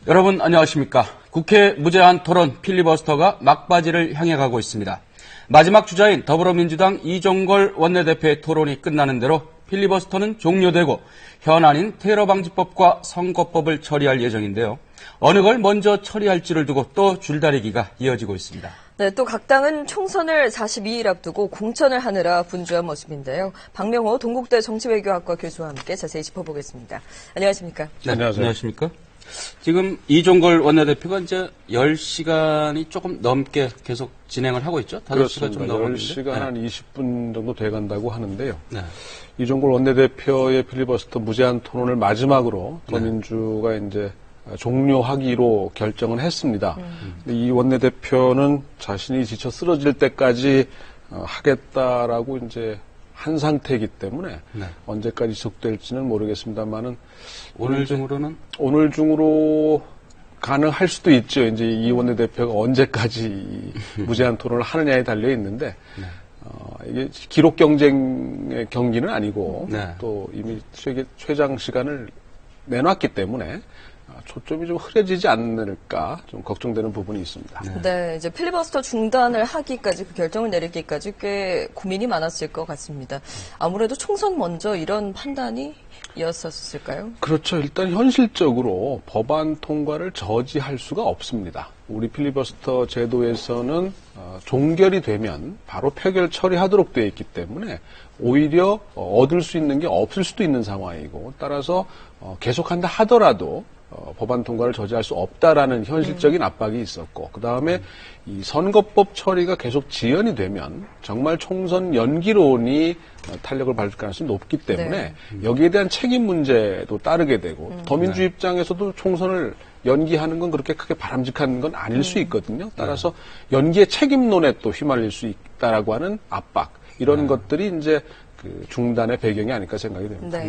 여러분 안녕하십니까. 국회 무제한 토론 필리버스터가 막바지를 향해 가고 있습니다. 마지막 주자인 더불어민주당 이종걸 원내대표의 토론이 끝나는 대로 필리버스터는 종료되고 현안인 테러방지법과 선거법을 처리할 예정인데요. 어느 걸 먼저 처리할지를 두고 또 줄다리기가 이어지고 있습니다. 네, 또 각 당은 총선을 42일 앞두고 공천을 하느라 분주한 모습인데요. 박명호 동국대 정치외교학과 교수와 함께 자세히 짚어보겠습니다. 안녕하십니까? 네, 안녕하십니까? 지금 이종걸 원내대표가 이제 10시간이 조금 넘게 계속 진행을 하고 있죠? 5시간 좀 넘었는데. 10시간 한 20분 정도 돼간다고 하는데요. 네. 이종걸 원내대표의 필리버스터 무제한 토론을 마지막으로 더민주가 이제 종료하기로 결정을 했습니다. 이 원내대표는 자신이 지쳐 쓰러질 때까지 하겠다라고 이제 한 상태이기 때문에 언제까지 지속될지는 모르겠습니다만은 오늘 중으로 가능할 수도 있죠. 이제 이 원내대표가 언제까지 무제한 토론을 하느냐에 달려 있는데 이게 기록 경쟁의 경기는 아니고 또 이미 최장 시간을 내놨기 때문에 초점이 좀 흐려지지 않을까 좀 걱정되는 부분이 있습니다. 네, 이제 필리버스터 중단을 하기까지 그 결정을 내리기까지 꽤 고민이 많았을 것 같습니다. 아무래도 총선 먼저 이런 판단이 이었었을까요? 그렇죠. 일단 현실적으로 법안 통과를 저지할 수가 없습니다. 우리 필리버스터 제도에서는 종결이 되면 바로 표결 처리하도록 되어 있기 때문에 오히려 얻을 수 있는 게 없을 수도 있는 상황이고 따라서 계속한다 하더라도 법안 통과를 저지할 수 없다라는 현실적인 압박이 있었고 그 다음에 이 선거법 처리가 계속 지연이 되면 정말 총선 연기론이 탄력을 받을 가능성이 높기 때문에 여기에 대한 책임 문제도 따르게 되고 더민주 입장에서도 총선을 연기하는 건 그렇게 크게 바람직한 건 아닐 수 있거든요. 따라서 연기의 책임론에 또 휘말릴 수 있다라고 하는 압박 이런 것들이 이제 그 중단의 배경이 아닐까 생각이 됩니다.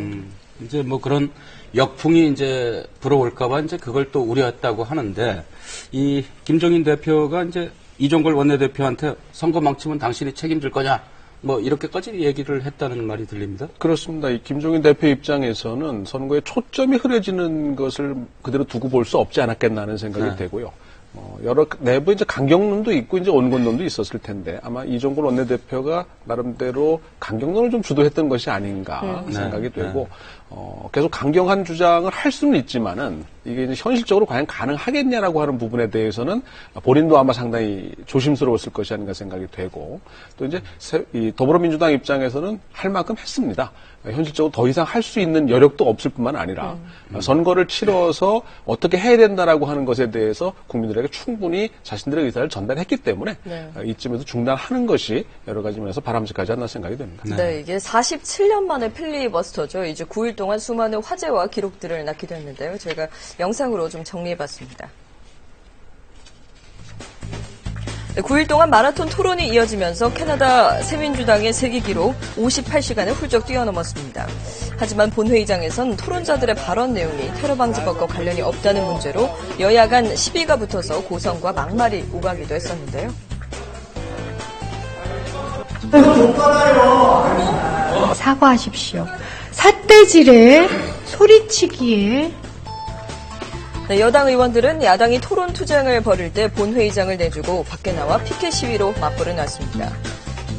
이제 뭐 그런 역풍이 이제 불어올까봐 이제 그걸 또 우려했다고 하는데 이 김종인 대표가 이제 이종걸 원내대표한테 선거 망치면 당신이 책임질 거냐 뭐 이렇게까지 얘기를 했다는 말이 들립니다. 그렇습니다. 이 김종인 대표 입장에서는 선거에 초점이 흐려지는 것을 그대로 두고 볼 수 없지 않았겠나 하는 생각이 되고요. 여러 내부 이제 강경론도 있고 이제 온건론도 있었을 텐데 아마 이종걸 원내대표가 나름대로 강경론을 좀 주도했던 것이 아닌가 생각이 되고 계속 강경한 주장을 할 수는 있지만은 이게 이제 현실적으로 과연 가능하겠냐라고 하는 부분에 대해서는 본인도 아마 상당히 조심스러웠을 것이 아닌가 생각이 되고 또 이제 이 더불어민주당 입장에서는 할 만큼 했습니다. 현실적으로 더 이상 할 수 있는 여력도 없을 뿐만 아니라 선거를 치러서 어떻게 해야 된다라고 하는 것에 대해서 국민들에게 충분히 자신들의 의사를 전달했기 때문에 이쯤에서 중단하는 것이 여러 가지 면에서 바람직하지 않나 생각이 됩니다. 네, 이게 47년 만에 필리버스터죠. 이제 9일 동안 수많은 화제와 기록들을 낳게 됐는데요. 저희가 영상으로 좀 정리해봤습니다. 9일 동안 마라톤 토론이 이어지면서 캐나다 새민주당의 세계 기록 58시간을 훌쩍 뛰어넘었습니다. 하지만 본회의장에선 토론자들의 발언 내용이 테러방지법과 관련이 없다는 문제로 여야 간 시비가 붙어서 고성과 막말이 오가기도 했었는데요. 사과하십시오. 삿대질에 소리치기에 네, 여당 의원들은 야당이 토론 투쟁을 벌일 때 본회의장을 내주고 밖에 나와 피켓 시위로 맞불을 놨습니다.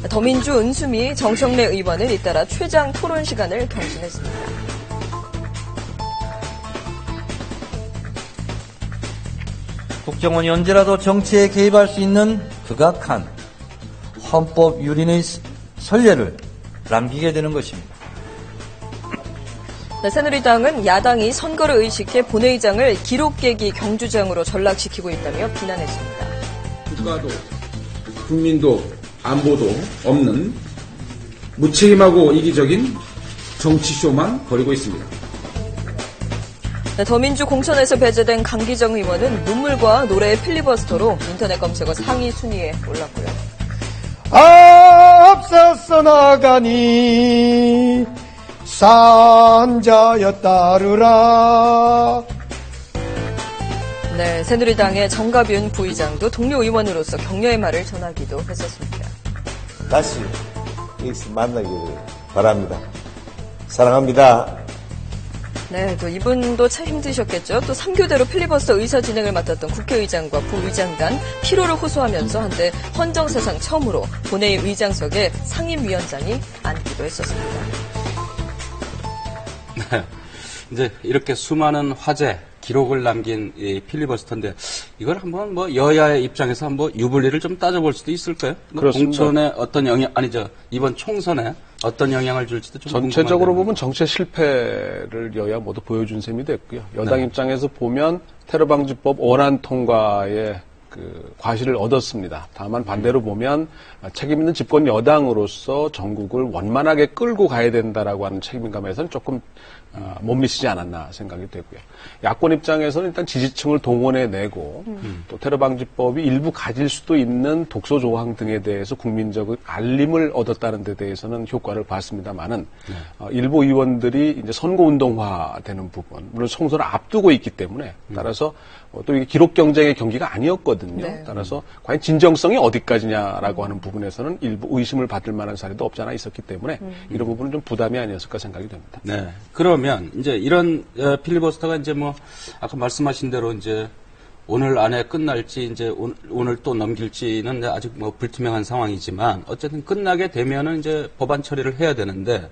더민주 은수미 정청래 의원은 잇따라 최장 토론 시간을 경신했습니다. 국정원이 언제라도 정치에 개입할 수 있는 극악한 헌법 유린의 선례를 남기게 되는 것입니다. 네, 새누리당은 야당이 선거를 의식해 본회의장을 기록 깨기 경주장으로 전락시키고 있다며 비난했습니다. 국가도 국민도 안보도 없는 무책임하고 이기적인 정치쇼만 벌이고 있습니다. 네, 더민주 공천에서 배제된 강기정 의원은 눈물과 노래의 필리버스터로 인터넷 검색어 상위 순위에 올랐고요. 앞서서 나가니 산자여 따르라. 네, 새누리당의 정가윤 부의장도 동료 의원으로서 격려의 말을 전하기도 했었습니다. 다시 여기서 만나기를 바랍니다. 사랑합니다. 네, 또 이분도 참 힘드셨겠죠. 또 3교대로 필리버스터 의사 진행을 맡았던 국회의장과 부의장 간 피로를 호소하면서 한때 헌정사상 처음으로 본회의 의장석에 상임위원장이 앉기도 했었습니다. 네. 이제 이렇게 수많은 화제, 기록을 남긴 이 필리버스터인데 이걸 한번 뭐 여야의 입장에서 한번 유불리를 좀 따져볼 수도 있을까요? 뭐 그렇습니다. 공천에 어떤 영향, 아니죠. 이번 총선에 어떤 영향을 줄지도 좀 전체적으로 궁금한데요. 보면 정치의 실패를 여야 모두 보여준 셈이 됐고요. 여당 입장에서 보면 테러방지법 원안 통과에 그 과실을 얻었습니다. 다만 반대로 보면 책임 있는 집권 여당으로서 전국을 원만하게 끌고 가야 된다라고 하는 책임감에서는 조금 못 미치지 않았나 생각이 되고요. 야권 입장에서는 일단 지지층을 동원해내고 또 테러방지법이 일부 가질 수도 있는 독소 조항 등에 대해서 국민적 알림을 얻었다는 데 대해서는 효과를 봤습니다만은 일부 의원들이 이제 선거운동화되는 부분, 물론 총선을 앞두고 있기 때문에 따라서 또 이게 기록 경쟁의 경기가 아니었거든요. 네. 따라서 과연 진정성이 어디까지냐라고 하는 부분에서는 일부 의심을 받을 만한 사례도 없지 않아 있었기 때문에 이런 부분은 좀 부담이 아니었을까 생각이 됩니다. 네. 그러면 이제 이런 필리버스터가 이제 뭐 아까 말씀하신 대로 이제 오늘 안에 끝날지 이제 오늘 또 넘길지는 아직 뭐 불투명한 상황이지만 어쨌든 끝나게 되면은 이제 법안 처리를 해야 되는데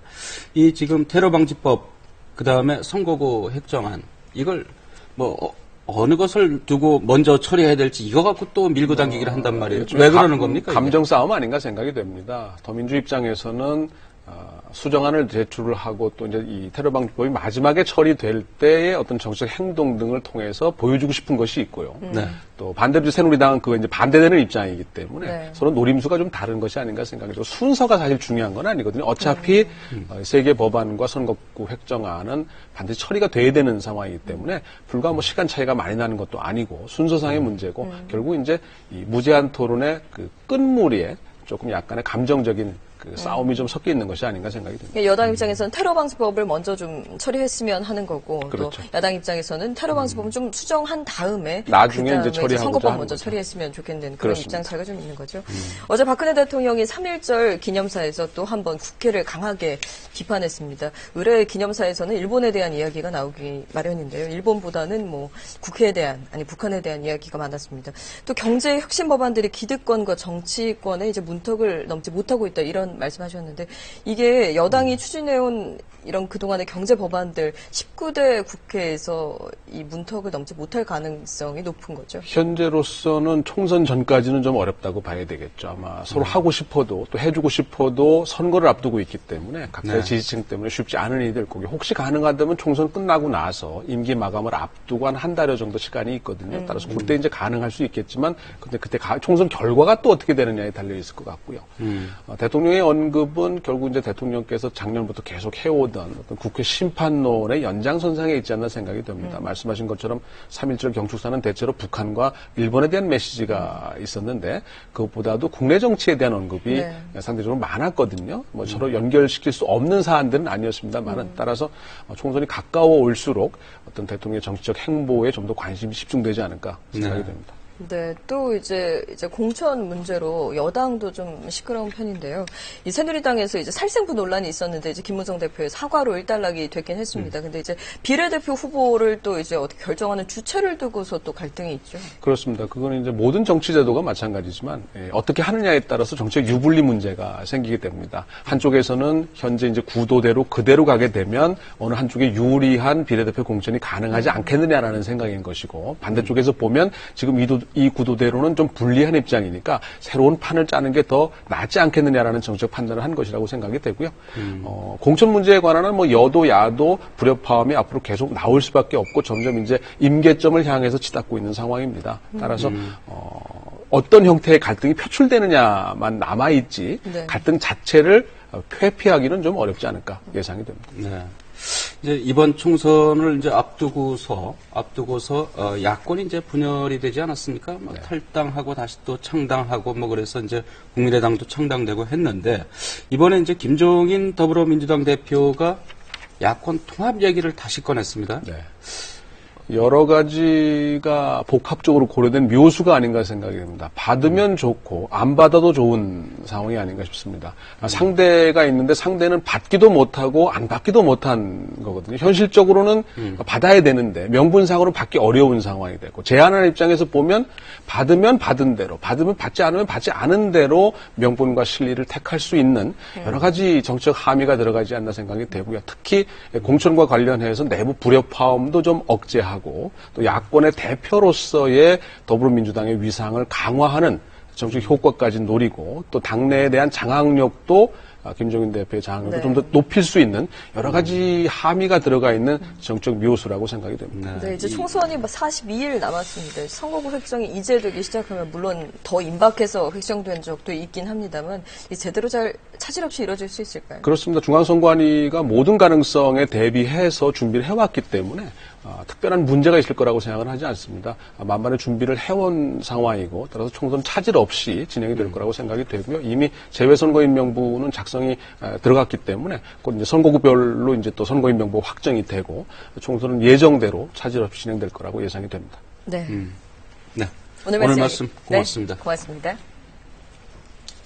이 지금 테러방지법 그다음에 선거구 획정안 이걸 뭐 어느 것을 두고 먼저 처리해야 될지 이거 갖고 또 밀고 당기기를 한단 말이에요. 왜 그러는 겁니까? 이게? 감정 싸움 아닌가 생각이 됩니다. 더민주 입장에서는 수정안을 제출을 하고 또 이제 이 테러방지법이 마지막에 처리될 때의 어떤 정책 행동 등을 통해서 보여주고 싶은 것이 있고요. 네. 또 반대로 새누리당은 그거 이제 반대되는 입장이기 때문에 네. 서로 노림수가 좀 다른 것이 아닌가 생각이 들고 순서가 사실 중요한 건 아니거든요. 어차피 세 개 법안과 선거구 획정안은 반드시 처리가 돼야 되는 상황이기 때문에 불과 뭐 시간 차이가 많이 나는 것도 아니고 순서상의 문제고 결국 이제 이 무제한 토론의 그 끝무리에 조금 약간의 감정적인 그 싸움이 좀 섞여 있는 것이 아닌가 생각이 듭니다. 여당 입장에서는 테러방지법을 먼저 좀 처리했으면 하는 거고 그렇죠. 또 야당 입장에서는 테러방지법을 좀 수정한 다음에 나중에 그다음에 이제 처리하고자 선거법 하는 먼저 거죠. 처리했으면 좋겠는 그런 그렇습니다. 입장 차이가 좀 있는 거죠. 어제 박근혜 대통령이 3.1절 기념사에서 또 한 번 국회를 강하게 비판했습니다. 의뢰 기념사에서는 일본에 대한 이야기가 나오기 마련인데요. 일본보다는 뭐 국회에 대한 아니 북한에 대한 이야기가 많았습니다. 또 경제 혁신 법안들이 기득권과 정치권에 이제 문턱을 넘지 못하고 있다 이런 말씀하셨는데 이게 여당이 추진해온 이런 그동안의 경제 법안들 19대 국회에서 이 문턱을 넘지 못할 가능성이 높은 거죠. 현재로서는 총선 전까지는 좀 어렵다고 봐야 되겠죠. 아마 서로 하고 싶어도 또 해주고 싶어도 선거를 앞두고 있기 때문에 각자의 네. 지지층 때문에 쉽지 않은 일이 거기 혹시 가능하다면 총선 끝나고 나서 임기 마감을 앞두고 한 달여 정도 시간이 있거든요. 따라서 그때 이제 가능할 수 있겠지만 근데 그때 총선 결과가 또 어떻게 되느냐에 달려 있을 것 같고요. 대통령의 언급은 결국 이제 대통령께서 작년부터 계속 해오던 어떤 국회 심판론의 연장선상에 있지 않나 생각이 듭니다. 말씀하신 것처럼 3.1절 경축사는 대체로 북한과 일본에 대한 메시지가 있었는데 그것보다도 국내 정치에 대한 언급이 네. 상대적으로 많았거든요. 뭐 서로 연결시킬 수 없는 사안들은 아니었습니다만은 따라서 총선이 가까워 올수록 어떤 대통령의 정치적 행보에 좀 더 관심이 집중되지 않을까 생각이 네. 됩니다. 네, 또 이제 공천 문제로 여당도 좀 시끄러운 편인데요. 이 새누리당에서 이제 살생부 논란이 있었는데 이제 김무성 대표의 사과로 일단락이 됐긴 했습니다. 근데 이제 비례대표 후보를 또 이제 어떻게 결정하는 주체를 두고서 또 갈등이 있죠. 그렇습니다. 그거는 이제 모든 정치제도가 마찬가지지만 어떻게 하느냐에 따라서 정치적 유불리 문제가 생기게 됩니다. 한쪽에서는 현재 이제 구도대로 그대로 가게 되면 어느 한쪽에 유리한 비례대표 공천이 가능하지 않겠느냐라는 생각인 것이고 반대쪽에서 보면 지금 이 구도대로는 좀 불리한 입장이니까 새로운 판을 짜는 게 더 낫지 않겠느냐라는 정책 판단을 한 것이라고 생각이 되고요. 공천 문제에 관한은 뭐 여도 야도 불협화음이 앞으로 계속 나올 수밖에 없고 점점 이제 임계점을 향해서 치닫고 있는 상황입니다. 따라서 어떤 형태의 갈등이 표출되느냐만 남아있지 네. 갈등 자체를 회피하기는 좀 어렵지 않을까 예상이 됩니다. 네. 이제 이번 총선을 이제 앞두고서 야권이 이제 분열이 되지 않았습니까? 막 탈당하고 다시 또 창당하고 뭐 그래서 이제 국민의당도 창당되고 했는데 이번에 이제 김종인 더불어민주당 대표가 야권 통합 얘기를 다시 꺼냈습니다. 네. 여러 가지가 복합적으로 고려된 묘수가 아닌가 생각이 듭니다. 받으면 좋고 안 받아도 좋은 상황이 아닌가 싶습니다. 상대가 있는데 상대는 받기도 못하고 안 받기도 못한 거거든요. 현실적으로는 받아야 되는데 명분상으로 받기 어려운 상황이 되고 제안하는 입장에서 보면 받으면 받은 대로, 받으면 받지 않으면 받지 않은 대로 명분과 실리를 택할 수 있는 여러 가지 정치적 함의가 들어가지 않나 생각이 되고요. 특히 공천과 관련해서 내부 불협화음도 좀 억제하고 또 야권의 대표로서의 더불어민주당의 위상을 강화하는 정책 효과까지 노리고 또 당내에 대한 장악력도 김종인 대표의 장악력도 네. 좀 더 높일 수 있는 여러 가지 함의가 들어가 있는 정책 묘수라고 생각이 됩니다. 네, 이제 총선이 42일 남았습니다. 선거구 획정이 이제 되기 시작하면 물론 더 임박해서 획정된 적도 있긴 합니다만 제대로 잘 차질 없이 이루어질 수 있을까요? 그렇습니다. 중앙선관위가 모든 가능성에 대비해서 준비를 해왔기 때문에 특별한 문제가 있을 거라고 생각은 하지 않습니다. 만반의 준비를 해온 상황이고 따라서 총선 차질 없이 진행이 될 거라고 생각이 되고요. 이미 재외선거인 명부는 작성이 들어갔기 때문에 곧 이제 선거구별로 이제 또 선거인 명부 확정이 되고 총선은 예정대로 차질 없이 진행될 거라고 예상이 됩니다. 네. 네. 오늘 말씀 고맙습니다. 네, 고맙습니다.